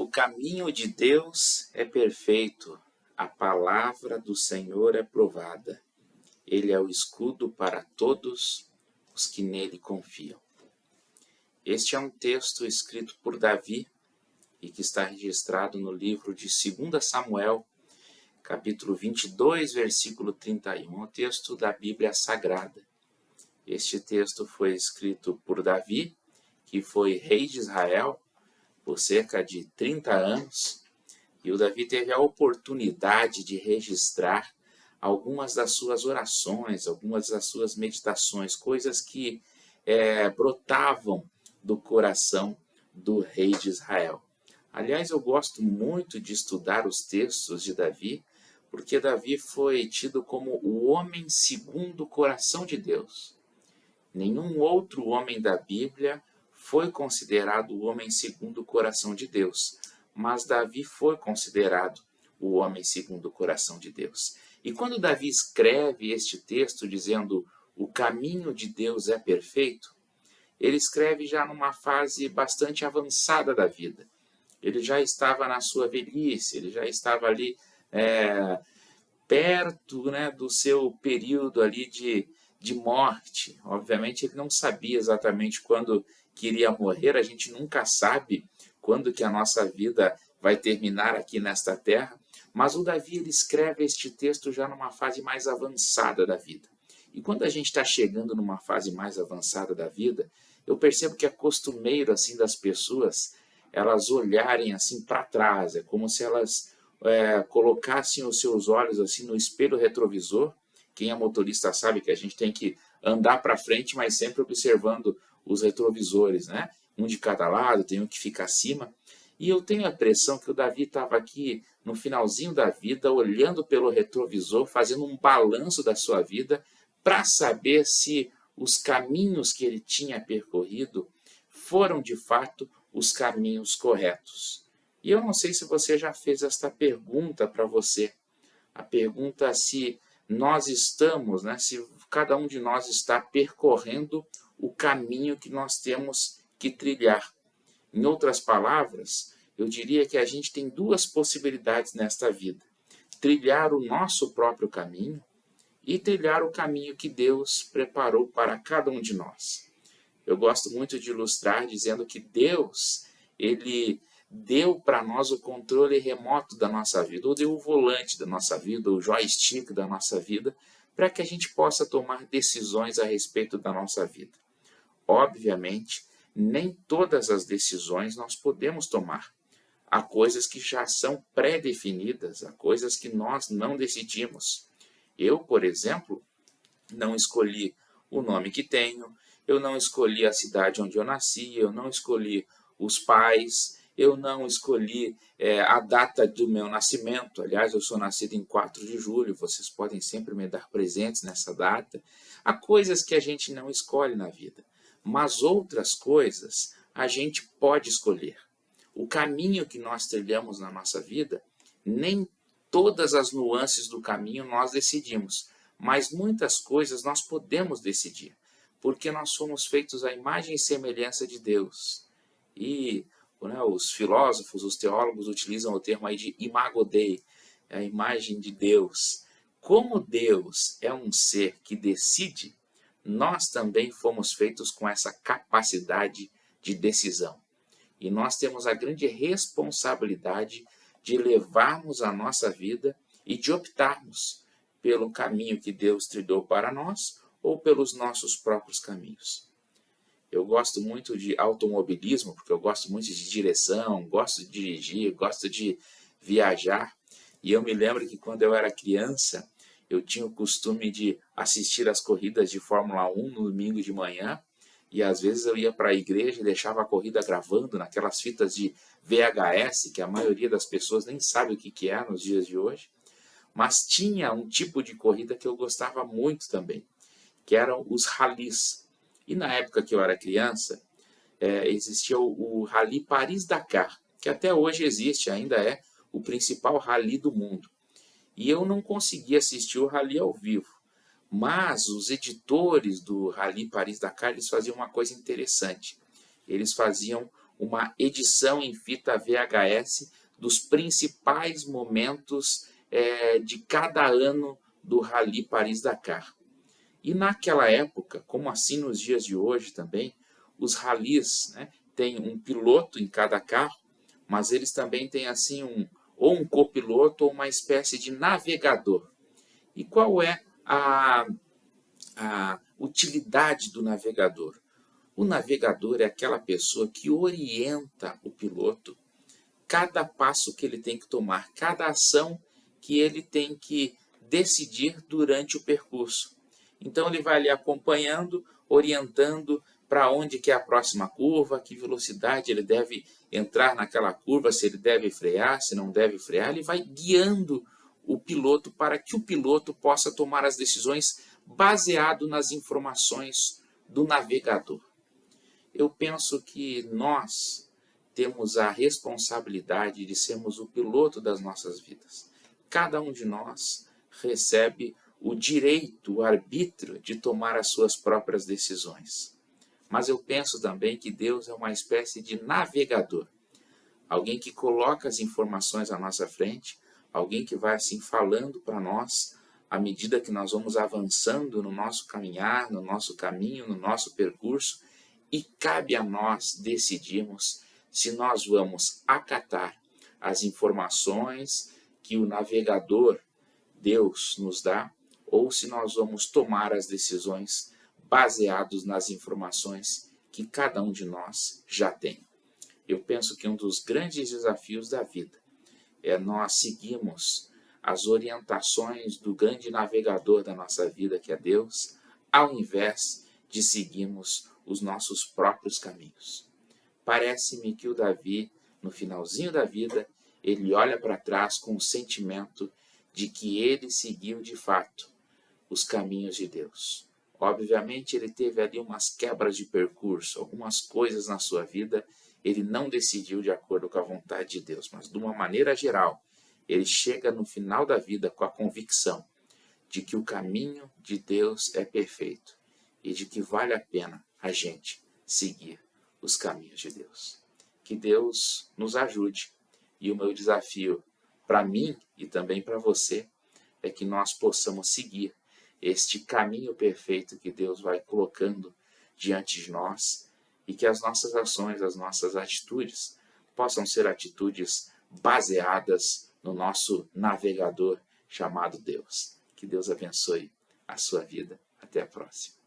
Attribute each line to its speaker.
Speaker 1: O caminho de Deus é perfeito, a palavra do Senhor é provada. Ele é o escudo para todos os que nele confiam. Este é um texto escrito por Davi e que está registrado no livro de 2 Samuel, capítulo 22, versículo 31, o texto da Bíblia Sagrada. Este texto foi escrito por Davi, que foi rei de Israel por cerca de 30 anos, e o Davi teve a oportunidade de registrar algumas das suas orações, algumas das suas meditações, coisas que brotavam do coração do rei de Israel. Aliás, eu gosto muito de estudar os textos de Davi, porque Davi foi tido como o homem segundo o coração de Deus. Nenhum outro homem da Bíblia foi considerado o homem segundo o coração de Deus, mas Davi foi considerado o homem segundo o coração de Deus. E quando Davi escreve este texto dizendo o caminho de Deus é perfeito, ele escreve já numa fase bastante avançada da vida. Ele já estava na sua velhice, ele já estava ali perto, do seu período ali de morte. Obviamente ele não sabia exatamente quando que iria morrer, a gente nunca sabe quando que a nossa vida vai terminar aqui nesta terra, mas o Davi ele escreve este texto já numa fase mais avançada da vida. E quando a gente está chegando numa fase mais avançada da vida, eu percebo que é costumeiro assim das pessoas elas olharem assim para trás, é como se elas colocassem os seus olhos assim no espelho retrovisor. Quem é motorista sabe que a gente tem que andar para frente, mas sempre observando os retrovisores, né? Um de cada lado, tem um que fica acima. E eu tenho a impressão que o Davi estava aqui no finalzinho da vida, olhando pelo retrovisor, fazendo um balanço da sua vida, para saber se os caminhos que ele tinha percorrido foram de fato os caminhos corretos. E eu não sei se você já fez esta pergunta para você. A pergunta se nós estamos, se cada um de nós está percorrendo o caminho que nós temos que trilhar. Em outras palavras, eu diria que a gente tem duas possibilidades nesta vida: trilhar o nosso próprio caminho e trilhar o caminho que Deus preparou para cada um de nós. Eu gosto muito de ilustrar dizendo que Deus, ele deu para nós o controle remoto da nossa vida, ou deu o volante da nossa vida, o joystick da nossa vida, para que a gente possa tomar decisões a respeito da nossa vida. Obviamente, nem todas as decisões nós podemos tomar. Há coisas que já são pré-definidas, há coisas que nós não decidimos. Eu, por exemplo, não escolhi o nome que tenho, eu não escolhi a cidade onde eu nasci, eu não escolhi os pais, eu não escolhi a data do meu nascimento. Aliás, eu sou nascido em 4 de julho, vocês podem sempre me dar presentes nessa data. Há coisas que a gente não escolhe na vida, mas outras coisas a gente pode escolher. O caminho que nós trilhamos na nossa vida, nem todas as nuances do caminho nós decidimos, mas muitas coisas nós podemos decidir, porque nós somos feitos à imagem e semelhança de Deus. E os filósofos, os teólogos utilizam o termo aí de imago Dei, a imagem de Deus. Como Deus é um ser que decide, nós também fomos feitos com essa capacidade de decisão. E nós temos a grande responsabilidade de levarmos a nossa vida e de optarmos pelo caminho que Deus trilhou para nós ou pelos nossos próprios caminhos. Eu gosto muito de automobilismo, porque eu gosto muito de direção, gosto de dirigir, gosto de viajar. E eu me lembro que quando eu era criança, eu tinha o costume de assistir às corridas de Fórmula 1 no domingo de manhã, e às vezes eu ia para a igreja e deixava a corrida gravando naquelas fitas de VHS, que a maioria das pessoas nem sabe o que é nos dias de hoje. Mas tinha um tipo de corrida que eu gostava muito também, que eram os ralis. E na época que eu era criança, existia o Rally Paris-Dakar, que até hoje existe, ainda é o principal rally do mundo. E eu não conseguia assistir o rally ao vivo, mas os editores do Rally Paris-Dakar eles faziam uma coisa interessante. Eles faziam uma edição em fita VHS dos principais momentos de cada ano do Rally Paris-Dakar. E naquela época, como assim nos dias de hoje também, os rallies, né, têm um piloto em cada carro, mas eles também têm assim ou um copiloto ou uma espécie de navegador. E qual é a utilidade do navegador? O navegador é aquela pessoa que orienta o piloto cada passo que ele tem que tomar, cada ação que ele tem que decidir durante o percurso. Então ele vai ali acompanhando, orientando para onde que é a próxima curva, que velocidade ele deve entrar naquela curva, se ele deve frear, se não deve frear, ele vai guiando o piloto para que o piloto possa tomar as decisões baseado nas informações do navegador. Eu penso que nós temos a responsabilidade de sermos o piloto das nossas vidas. Cada um de nós recebe o direito, o arbítrio de tomar as suas próprias decisões. Mas eu penso também que Deus é uma espécie de navegador. Alguém que coloca as informações à nossa frente, alguém que vai assim falando para nós à medida que nós vamos avançando no nosso caminhar, no nosso caminho, no nosso percurso, e cabe a nós decidirmos se nós vamos acatar as informações que o navegador, Deus, nos dá, ou se nós vamos tomar as decisões baseados nas informações que cada um de nós já tem. Eu penso que um dos grandes desafios da vida é nós seguirmos as orientações do grande navegador da nossa vida, que é Deus, ao invés de seguirmos os nossos próprios caminhos. Parece-me que o Davi, no finalzinho da vida, ele olha para trás com o sentimento de que ele seguiu de fato os caminhos de Deus. Obviamente ele teve ali umas quebras de percurso, algumas coisas na sua vida ele não decidiu de acordo com a vontade de Deus, mas de uma maneira geral, ele chega no final da vida com a convicção de que o caminho de Deus é perfeito e de que vale a pena a gente seguir os caminhos de Deus. Que Deus nos ajude. E o meu desafio para mim e também para você é que nós possamos seguir este caminho perfeito que Deus vai colocando diante de nós e que as nossas ações, as nossas atitudes possam ser atitudes baseadas no nosso navegador chamado Deus. Que Deus abençoe a sua vida. Até a próxima.